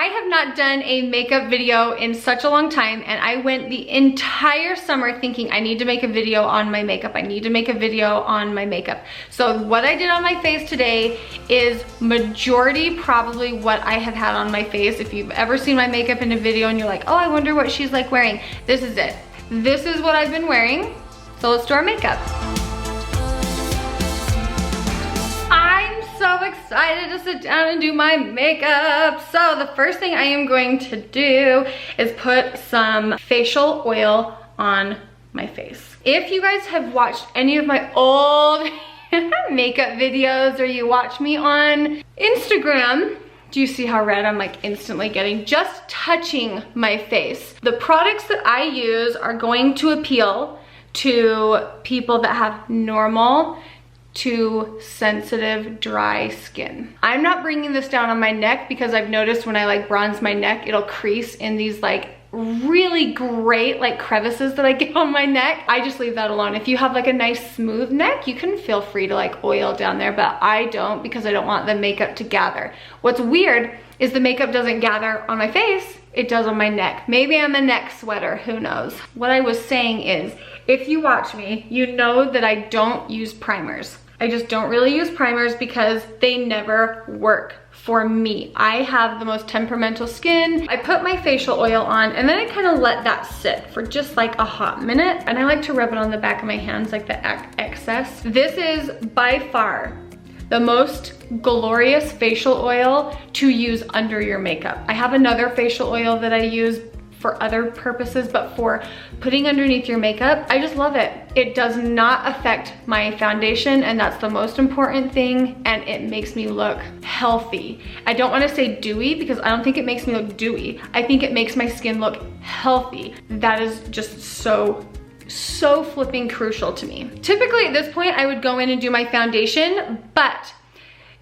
I have not done a makeup video in such a long time, and I went the entire summer thinking I need to make a video on my makeup. I need to make a video on my makeup. So what I did on my face today is majority probably what I have had on my face. If you've ever seen my makeup in a video and you're like, oh, I wonder what she's like wearing, this is it. This is what I've been wearing. So let's do our makeup. I'm so excited to sit down and do my makeup. So the first thing I am going to do is put some facial oil on my face. If you guys have watched any of my old makeup videos, or you watch me on Instagram, do you see how red I'm like instantly getting just touching my face? The products that I use are going to appeal to people that have normal to sensitive dry skin. I'm not bringing this down on my neck because I've noticed when I like bronze my neck, it'll crease in these like really great like crevices that I get on my neck. I just leave that alone. If you have like a nice smooth neck, you can feel free to like oil down there, but I don't because I don't want the makeup to gather. What's weird is the makeup doesn't gather on my face, it does on my neck. Maybe I'm a neck sweater, who knows? What I was saying is, if you watch me, you know that I don't use primers. I just don't really use primers because they never work for me. I have the most temperamental skin. I put my facial oil on and then I kind of let that sit for just like a hot minute. And I like to rub it on the back of my hands, like the excess. This is by far the most glorious facial oil to use under your makeup. I have another facial oil that I use for other purposes, but for putting underneath your makeup, I just love it. It does not affect my foundation, and that's the most important thing, and it makes me look healthy. I don't want to say dewy because I don't think it makes me look dewy. I think it makes my skin look healthy. That is just so flipping crucial to me. Typically at this point, I would go in and do my foundation, but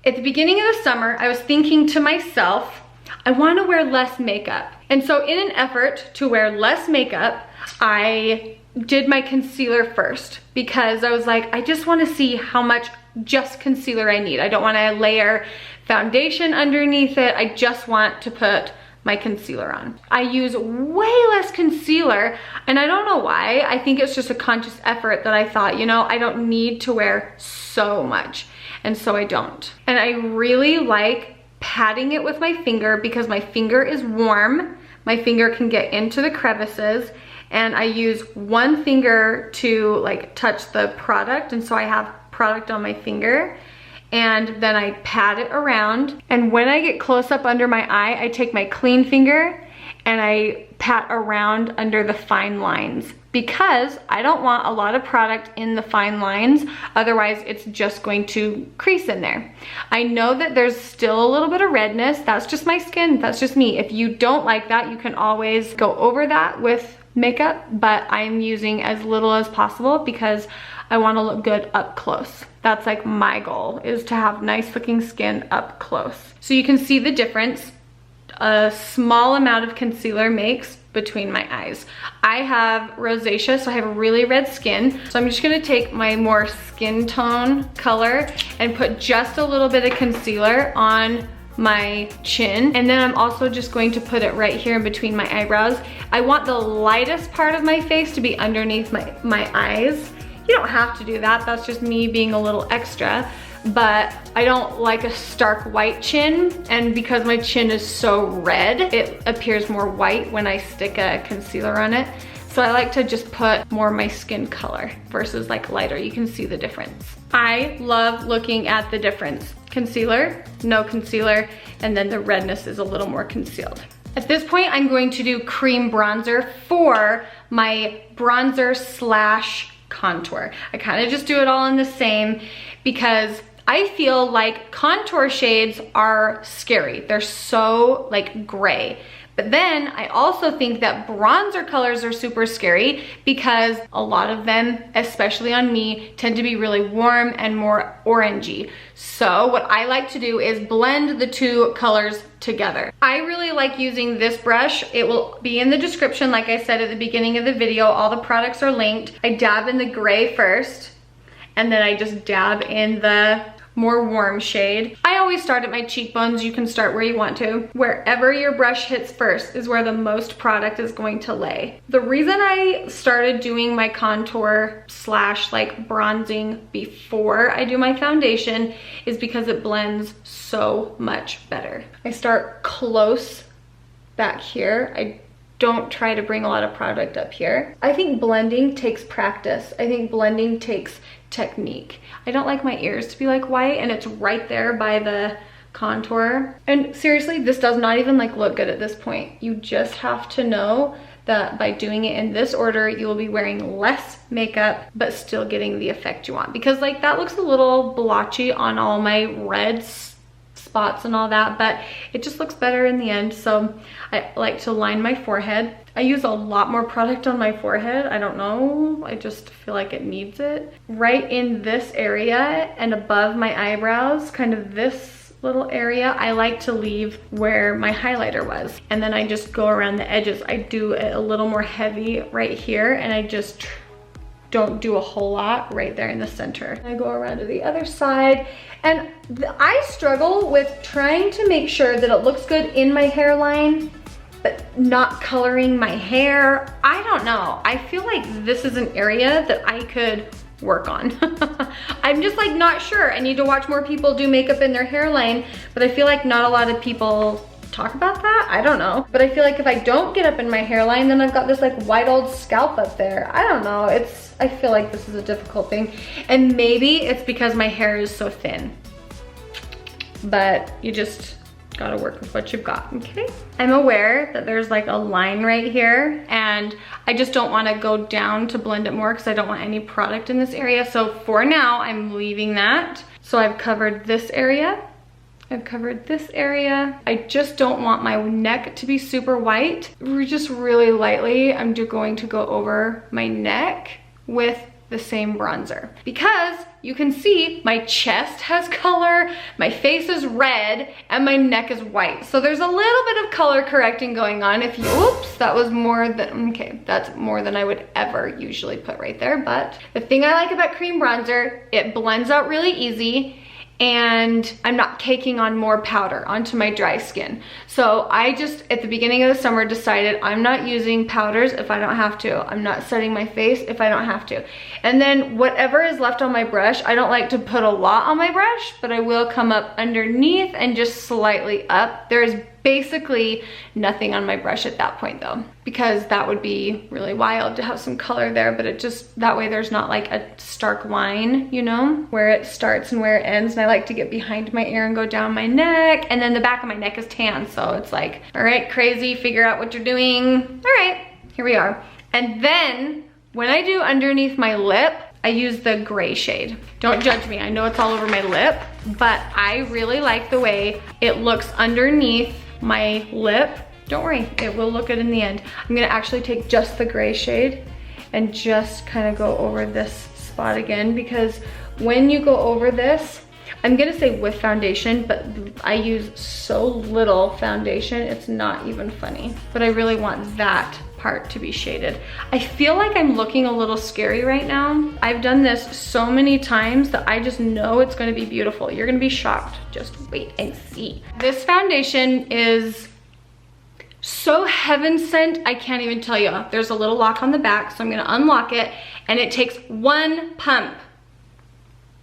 at the beginning of the summer, I was thinking to myself, I want to wear less makeup. And so in an effort to wear less makeup, I did my concealer first because I was like, I just want to see how much just concealer I need. I don't want to layer foundation underneath it. I just want to put my concealer on. I use way less concealer, and I don't know why. I think it's just a conscious effort that I thought, you know, I don't need to wear so much, and so I don't. And I really like patting it with my finger because my finger is warm. My finger can get into the crevices, and I use one finger to like touch the product, and so I have product on my finger, and then I pat it around. And when I get close up under my eye, I take my clean finger and I pat around under the fine lines because I don't want a lot of product in the fine lines, otherwise it's just going to crease in there. I know that there's still a little bit of redness. That's just my skin, that's just me. If you don't like that, you can always go over that with makeup, but I'm using as little as possible because I want to look good up close. That's like my goal, is to have nice looking skin up close. So you can see the difference a small amount of concealer makes between my eyes. I have rosacea, so I have really red skin. So I'm just gonna take my more skin tone color and put just a little bit of concealer on my chin, and then I'm also just going to put it right here in between my eyebrows. I want the lightest part of my face to be underneath my eyes. You don't have to do that, that's just me being a little extra, but I don't like a stark white chin, and because my chin is so red, it appears more white when I stick a concealer on it. So I like to just put more of my skin color versus like lighter. You can see the difference. I love looking at the difference. Concealer, no concealer, and then the redness is a little more concealed. At this point, I'm going to do cream bronzer for my bronzer slash contour. I kind of just do it all in the same because I feel like contour shades are scary. They're so like gray. But then I also think that bronzer colors are super scary because a lot of them, especially on me, tend to be really warm and more orangey. So what I like to do is blend the two colors together. I really like using this brush. It will be in the description, like I said at the beginning of the video. All the products are linked. I dab in the gray first, and then I just dab in the more warm shade. I always start at my cheekbones. You can start where you want to. Wherever your brush hits first is where the most product is going to lay. The reason I started doing my contour slash like bronzing before I do my foundation is because it blends so much better. I start close back here. I don't try to bring a lot of product up here. I think blending takes practice. I think blending takes technique. I don't like my ears to be like white and it's right there by the contour. And seriously, this does not even like look good at this point. You just have to know that by doing it in this order, you will be wearing less makeup, but still getting the effect you want. Because like that looks a little blotchy on all my red spots and all that, but it just looks better in the end. So I like to line my forehead. I use a lot more product on my forehead. I don't know, I just feel like it needs it. Right in this area and above my eyebrows, kind of this little area, I like to leave where my highlighter was. And then I just go around the edges. I do it a little more heavy right here, and I just don't do a whole lot right there in the center. I go around to the other side, and I struggle with trying to make sure that it looks good in my hairline, but not coloring my hair. I don't know. I feel like this is an area that I could work on. I'm just like not sure. I need to watch more people do makeup in their hairline, but I feel like not a lot of people talk about that. I don't know. But I feel like if I don't get up in my hairline, then I've got this like white old scalp up there. I don't know. I feel like this is a difficult thing. And maybe it's because my hair is so thin. But you just gotta work with what you've got, okay? I'm aware that there's like a line right here, and I just don't wanna go down to blend it more because I don't want any product in this area. So for now, I'm leaving that. So I've covered this area. I've covered this area. I just don't want my neck to be super white. Just really lightly, I'm just going to go over my neck with the same bronzer, because you can see my chest has color, my face is red, and my neck is white. So there's a little bit of color correcting going on. If you, oops, that was more than, okay, that's more than I would ever usually put right there. But the thing I like about cream bronzer, it blends out really easy, and I'm not caking on more powder onto my dry skin. So I just, at the beginning of the summer, decided I'm not using powders if I don't have to. I'm not setting my face if I don't have to. And then whatever is left on my brush, I don't like to put a lot on my brush, but I will come up underneath and just slightly up. There is basically nothing on my brush at that point though, because that would be really wild to have some color there, but it just, that way there's not like a stark line, you know, where it starts and where it ends. And I like to get behind my ear and go down my neck, and then the back of my neck is tan, so it's like, all right, crazy, figure out what you're doing. All right, here we are. And then when I do underneath my lip, I use the gray shade. Don't judge me, I know it's all over my lip, but I really like the way it looks underneath my lip. Don't worry, it will look good in the end. I'm gonna actually take just the gray shade and just kind of go over this spot again, because when you go over this, I'm gonna say with foundation, but I use so little foundation, it's not even funny. But I really want that part to be shaded. I feel like I'm looking a little scary right now. I've done this so many times that I just know it's gonna be beautiful. You're gonna be shocked. Just wait and see. This foundation is so heaven sent, I can't even tell you. There's a little lock on the back, so I'm gonna unlock it, and it takes one pump.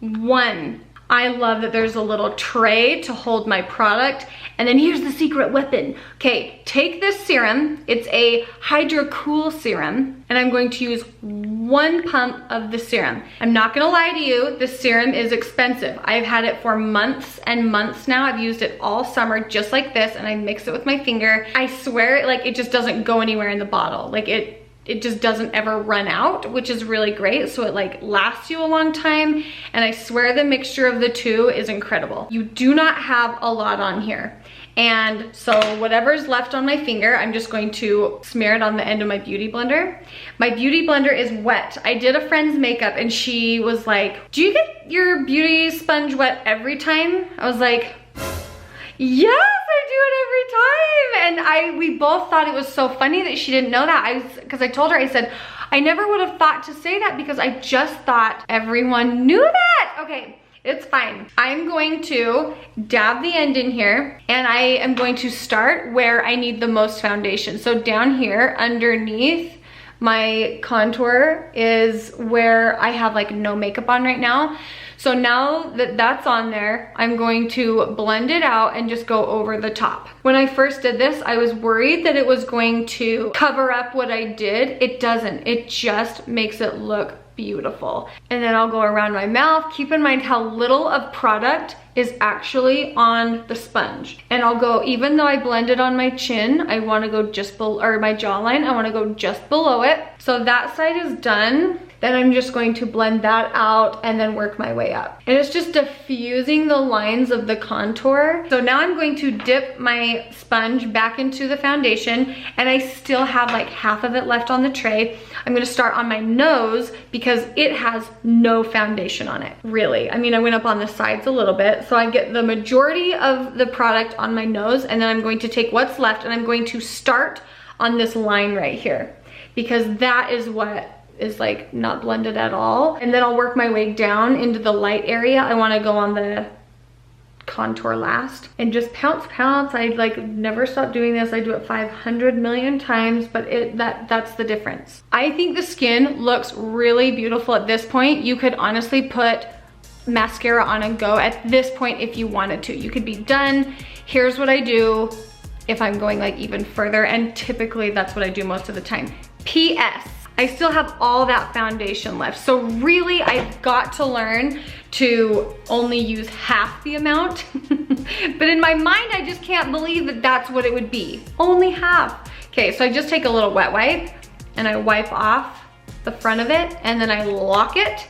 One. I love that there's a little tray to hold my product. And then here's the secret weapon. Okay, take this serum. It's a Hydra Cool serum, and I'm going to use one pump of the serum. I'm not gonna lie to you, this serum is expensive. I've had it for months and months now. I've used it all summer just like this, and I mix it with my finger. I swear, like, it just doesn't go anywhere in the bottle. Like it just doesn't ever run out, which is really great. So it like lasts you a long time. And I swear the mixture of the two is incredible. You do not have a lot on here. And so whatever's left on my finger, I'm just going to smear it on the end of my beauty blender. My beauty blender is wet. I did a friend's makeup and she was like, do you get your beauty sponge wet every time? I was like, yes, I do it every time. And we both thought it was so funny that she didn't know that. Because I told her, I said, I never would have thought to say that because I just thought everyone knew that. Okay, It's fine. I'm going to dab the end in here, and I am going to start where I need the most foundation. So down here underneath my contour is where I have like no makeup on right now. So now that that's on there, I'm going to blend it out and just go over the top. When I first did this, I was worried that it was going to cover up what I did. It doesn't. It just makes it look beautiful. And then I'll go around my mouth. Keep in mind how little of product is actually on the sponge. And I'll go, even though I blended on my chin, I wanna go just below, or my jawline, I wanna go just below it. So that side is done. Then I'm just going to blend that out and then work my way up. And it's just diffusing the lines of the contour. So now I'm going to dip my sponge back into the foundation, and I still have like half of it left on the tray. I'm gonna start on my nose because it has no foundation on it, really. I mean, I went up on the sides a little bit, so I get the majority of the product on my nose, and then I'm going to take what's left and I'm going to start on this line right here, because that is what is like not blended at all. And then I'll work my way down into the light area. I wanna go on the contour last and just pounce. I like never stop doing this. I do it 500 million times, but that's the difference. I think the skin looks really beautiful at this point. You could honestly put mascara on and go at this point if you wanted to. You could be done. Here's what I do if I'm going like even further, and typically that's what I do most of the time. P.S. I still have all that foundation left. So really, I've got to learn to only use half the amount. But in my mind, I just can't believe that that's what it would be. Only half. Okay, so I just take a little wet wipe and I wipe off the front of it, and then I lock it.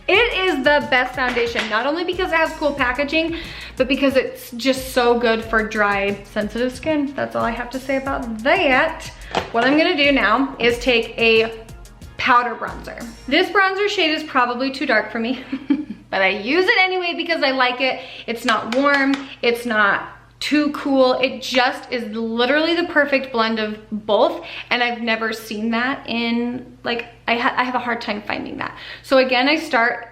It is the best foundation, not only because it has cool packaging, but because it's just so good for dry, sensitive skin. That's all I have to say about that. What I'm gonna do now is take a powder bronzer. This bronzer shade is probably too dark for me, but I use it anyway because I like it. It's not warm, it's not too cool. It just is literally the perfect blend of both, and I've never seen that in, like, I have a hard time finding that. So again, I start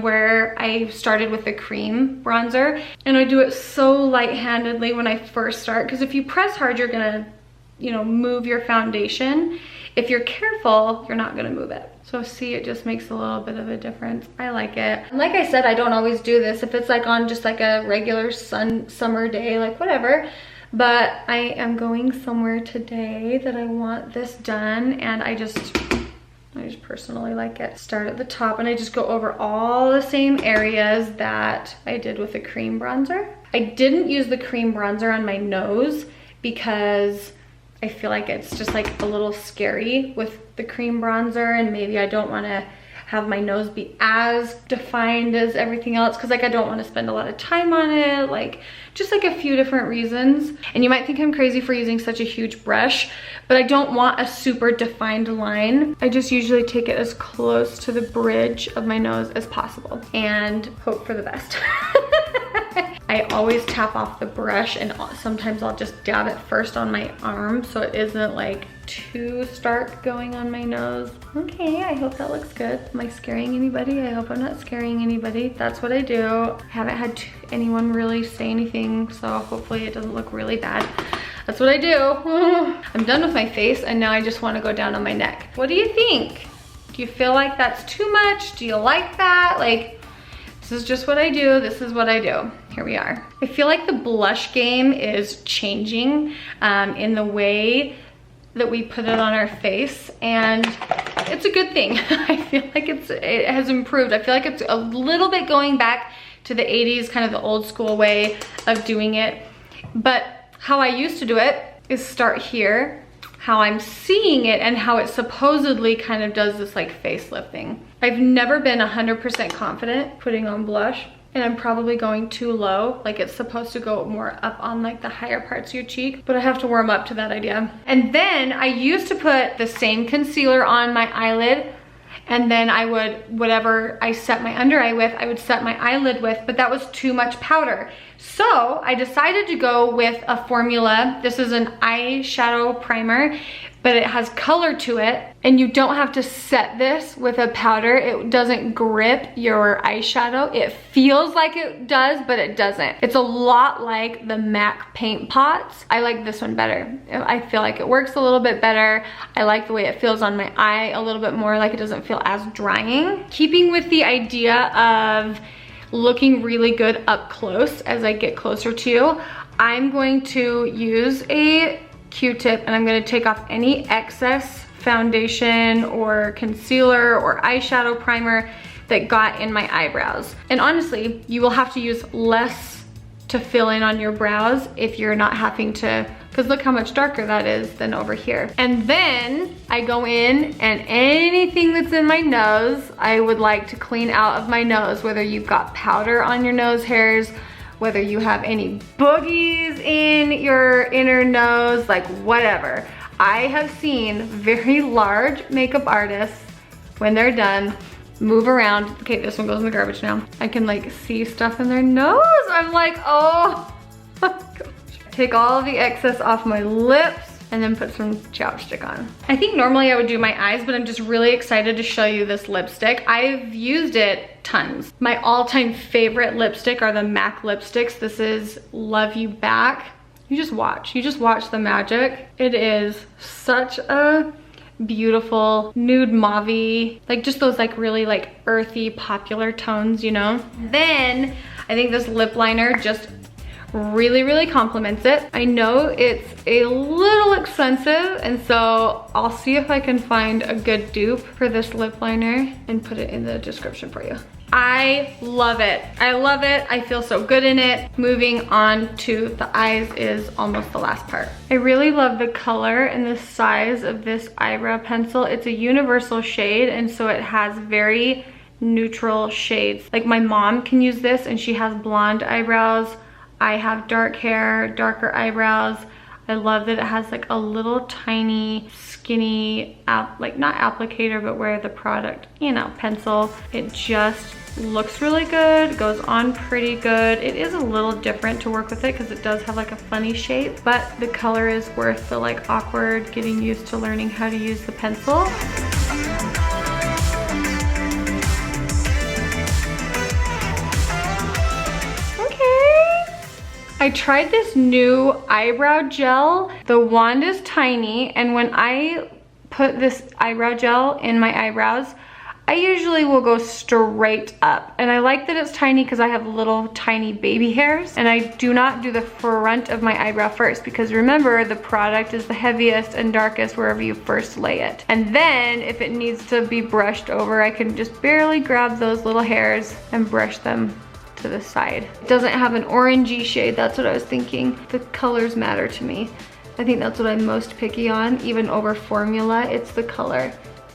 where I started with the cream bronzer, and I do it so light-handedly when I first start, because if you press hard, you're gonna, you know, move your foundation. If you're careful, you're not gonna move it. So see, it just makes a little bit of a difference. I like it. And like I said, I don't always do this. If it's like on just like a regular summer day, like whatever. But I am going somewhere today that I want this done, and I just personally like it. Start at the top, and I just go over all the same areas that I did with the cream bronzer. I didn't use the cream bronzer on my nose because I feel like it's just like a little scary with the cream bronzer, and maybe I don't want to have my nose be as defined as everything else, because like I don't want to spend a lot of time on it, like just like a few different reasons. And you might think I'm crazy for using such a huge brush, but I don't want a super defined line. I just usually take it as close to the bridge of my nose as possible and hope for the best. I always tap off the brush, and sometimes I'll just dab it first on my arm so it isn't like too stark going on my nose. Okay, I hope that looks good. Am I scaring anybody? I hope I'm not scaring anybody. That's what I do. I haven't had anyone really say anything, so hopefully it doesn't look really bad. That's what I do. I'm done with my face, and now I just want to go down on my neck. What do you think? Do you feel like that's too much? Do you like that? Like, this is just what I do. This is what I do. Here we are. I feel like the blush game is changing in the way that we put it on our face, and it's a good thing. I feel like it has improved. I feel like it's a little bit going back to the 80s, kind of the old school way of doing it. But how I used to do it is start here, how I'm seeing it, and how it supposedly kind of does this like facelift thing. I've never been 100% confident putting on blush, and I'm probably going too low. Like, it's supposed to go more up on like the higher parts of your cheek, but I have to warm up to that idea. And then I used to put the same concealer on my eyelid, and then I would, whatever I set my under eye with, I would set my eyelid with, but that was too much powder. So I decided to go with a formula. This is an eyeshadow primer, but it has color to it, and you don't have to set this with a powder. It doesn't grip your eyeshadow. It feels like it does, but it doesn't. It's a lot like the MAC paint pots. I like this one better. I feel like it works a little bit better. I like the way it feels on my eye a little bit more, like it doesn't feel as drying. Keeping with the idea of looking really good up close as I get closer to you, I'm going to use a Q-tip and I'm going to take off any excess foundation or concealer or eyeshadow primer that got in my eyebrows. And honestly, you will have to use less to fill in on your brows if you're not having to, because look how much darker that is than over here. And then I go in and anything that's in my nose, I would like to clean out of my nose, whether you've got powder on your nose hairs, whether you have any boogies in your inner nose, like whatever. I have seen very large makeup artists, when they're done, move around. Okay, this one goes in the garbage now. I can like see stuff in their nose. I'm like, oh my gosh. Take all of the excess off my lips and then put some chapstick on. I think normally I would do my eyes, but I'm just really excited to show you this lipstick. I've used it tons. My all-time favorite lipstick are the MAC lipsticks. This is Love You Back. You just watch the magic. It is such a beautiful nude mauve-y, like just those like really like earthy popular tones, you know? Then I think this lip liner just really compliments it. I know it's a little expensive, and so I'll see if I can find a good dupe for this lip liner and put it in the description for you. I love it. I love it. I feel so good in it. Moving on to the eyes is almost the last part. I really love the color and the size of this eyebrow pencil. It's a universal shade, and so it has very neutral shades. Like my mom can use this and she has blonde eyebrows. I have dark hair, darker eyebrows. I love that it has like a little tiny skinny, like not applicator, but where the product, you know, pencil. It just looks really good, goes on pretty good. It is a little different to work with it because it does have like a funny shape, but the color is worth the like awkward getting used to learning how to use the pencil. I tried this new eyebrow gel. The wand is tiny, and when I put this eyebrow gel in my eyebrows, I usually will go straight up. And I like that it's tiny because I have little tiny baby hairs, and I do not do the front of my eyebrow first because remember, the product is the heaviest and darkest wherever you first lay it. And then if it needs to be brushed over, I can just barely grab those little hairs and brush them to the side. It doesn't have an orangey shade, that's what I was thinking. The colors matter to me. I think that's what I'm most picky on, even over formula. It's the color.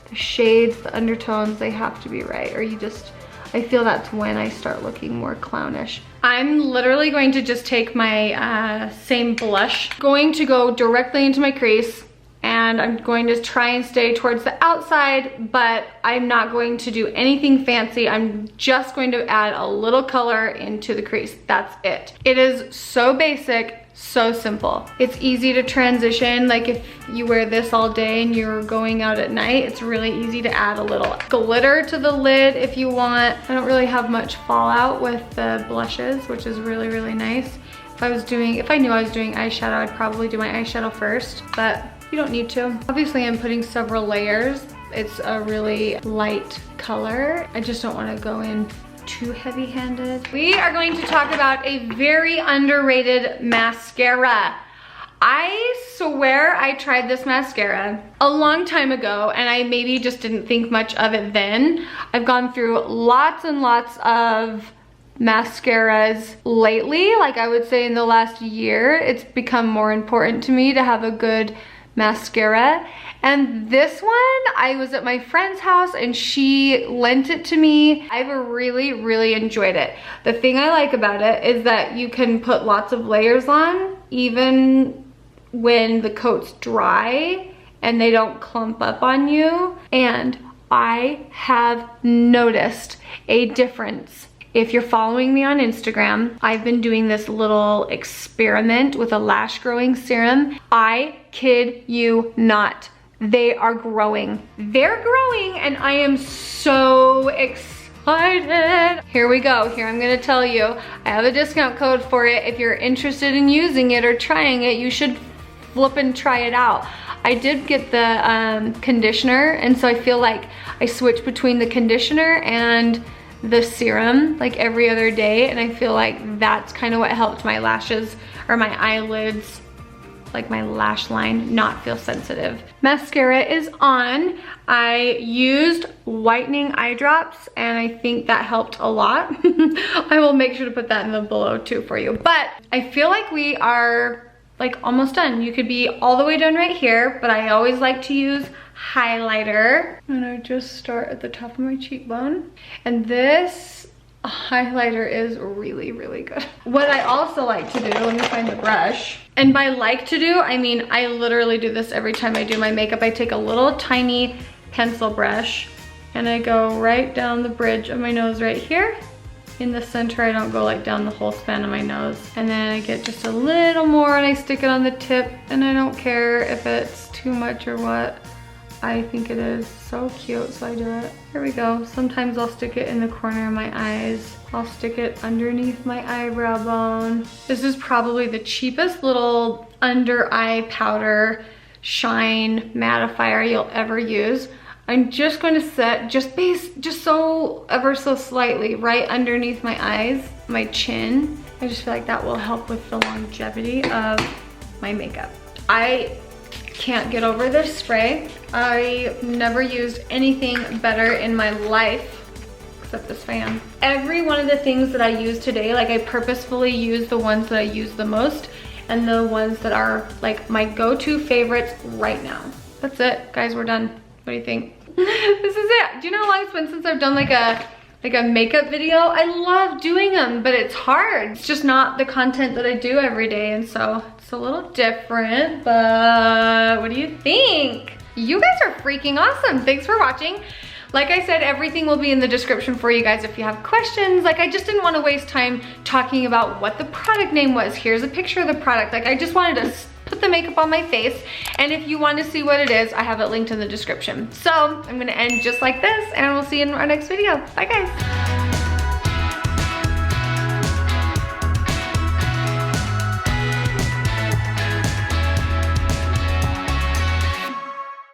The shades, the undertones, they have to be right, or I feel that's when I start looking more clownish. I'm literally going to just take my same blush, going to go directly into my crease, and I'm going to try and stay towards the outside, but I'm not going to do anything fancy. I'm just going to add a little color into the crease. That's it. It is so basic, so simple. It's easy to transition. Like if you wear this all day and you're going out at night, it's really easy to add a little glitter to the lid if you want. I don't really have much fallout with the blushes, which is really nice. If I knew I was doing eyeshadow, I'd probably do my eyeshadow first, but you don't need to. Obviously, I'm putting several layers. It's a really light color. I just don't want to go in too heavy-handed. We are going to talk about a very underrated mascara. I swear I tried this mascara a long time ago and I maybe just didn't think much of it then. I've gone through lots and lots of mascaras lately. Like I would say in the last year, it's become more important to me to have a good mascara. And this one, I was at my friend's house and she lent it to me. I've really enjoyed it. The thing I like about it is that you can put lots of layers on even when the coat's dry and they don't clump up on you. And I have noticed a difference If you're following me on Instagram, I've been doing this little experiment with a lash growing serum. I kid you not. They are growing. They're growing and I am so excited. Here we go. Here, I'm gonna tell you. I have a discount code for it. If you're interested in using it or trying it, you should flip and try it out. I did get the conditioner, and so I feel like I switch between the conditioner and the serum like every other day, and I feel like that's kind of what helped my lashes or my eyelids, like my lash line, not feel sensitive. Mascara is on. I used whitening eye drops and I think that helped a lot. I will make sure to put that in the below too for you. But I feel like we are like almost done. You could be all the way done right here, but I always like to use highlighter. And I just start at the top of my cheekbone. And this highlighter is really, really good. What I also like to do, let me find the brush. And by like to do, I mean, I literally do this every time I do my makeup. I take a little tiny pencil brush and I go right down the bridge of my nose right here. In the center, I don't go like down the whole span of my nose. And then I get just a little more and I stick it on the tip, and I don't care if it's too much or what. I think it is so cute, so I do it. Here we go. Sometimes I'll stick it in the corner of my eyes. I'll stick it underneath my eyebrow bone. This is probably the cheapest little under eye powder shine mattifier you'll ever use. I'm just going to set just so ever so slightly right underneath my eyes, my chin. I just feel like that will help with the longevity of my makeup. I can't get over this spray. I never used anything better in my life except this fan. Every one of the things that I use today, like I purposefully use the ones that I use the most and the ones that are like my go-to favorites right now. That's it, guys, we're done. What do you think? This is it. Do you know how long it's been since I've done like a makeup video? I love doing them, but it's hard. It's just not the content that I do every day, and so it's a little different, but what do you think? You guys are freaking awesome. Thanks for watching. Like I said, everything will be in the description for you guys if you have questions. Like, I just didn't want to waste time talking about what the product name was. Here's a picture of the product. Like, I just wanted to put the makeup on my face, and if you want to see what it is, I have it linked in the description. So I'm gonna end just like this, and we'll see you in our next video. Bye guys.